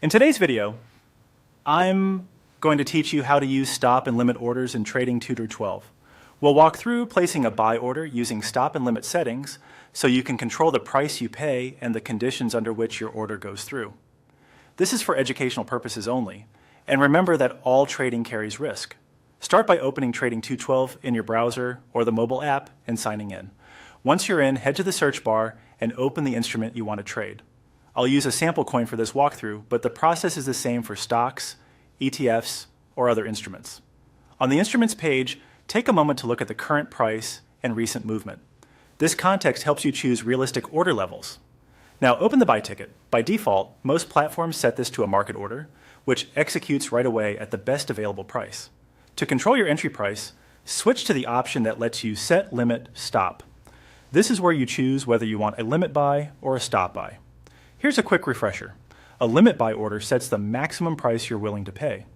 In today's video, I'm going to teach you how to use stop and limit orders in Trading212. We'll walk through placing a buy order using stop and limit settings so you can control the price you pay and the conditions under which your order goes through. This is for educational purposes only, and remember that all trading carries risk. Start by opening Trading212 in your browser or the mobile app and signing in. Once you're in, head to the search bar and open the instrument you want to trade. I'll use a sample coin for this walkthrough, but the process is the same for stocks, ETFs, or other instruments. On the instruments page, take a moment to look at the current price and recent movement. This context helps you choose realistic order levels. Now open the buy ticket. By default, most platforms set this to a market order, which executes right away at the best available price. To control your entry price, switch to the option that lets you set, limit, stop. This is where you choose whether you want a limit buy or a stop buy. Here's a quick refresher. A limit buy order sets the maximum price you're willing to pay.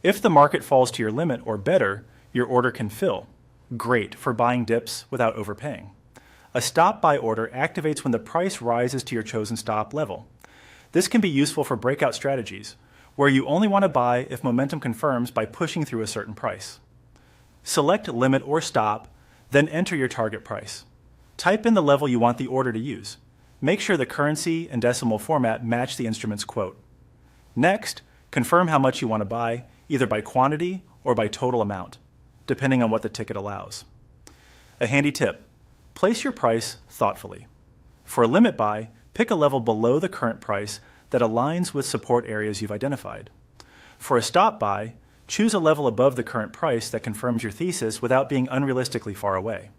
If the market falls to your limit or better, your order can fill. Great for buying dips without overpaying. A stop buy order activates when the price rises to your chosen stop level. This can be useful for breakout strategies, where you only want to buy if momentum confirms by pushing through a certain price. Select limit or stop, then enter your target price. Type in the level you want the order to use. Make sure the currency and decimal format match the instrument's quote. Next, confirm how much you want to buy, either by quantity or by total amount, depending on what the ticket allows. A handy tip: place your price thoughtfully. For a limit buy, pick a level below the current price that aligns with support areas you've identified. For a stop buy, choose a level above the current price that confirms your thesis without being unrealistically far away.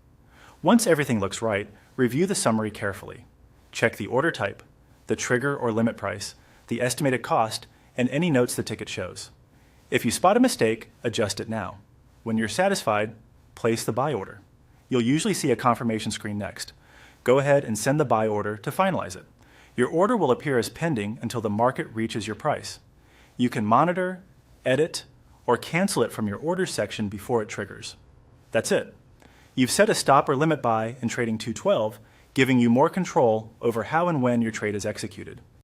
Once everything looks right, review the summary carefully. Check the order type, the trigger or limit price, the estimated cost, and any notes the ticket shows. If you spot a mistake, adjust it now. When you're satisfied, place the buy order. You'll usually see a confirmation screen next. Go ahead and send the buy order to finalize it. Your order will appear as pending until the market reaches your price. You can monitor, edit, or cancel it from your orders section before it triggers. That's it. You've set a stop or limit buy in Trading212, giving you more control over how and when your trade is executed.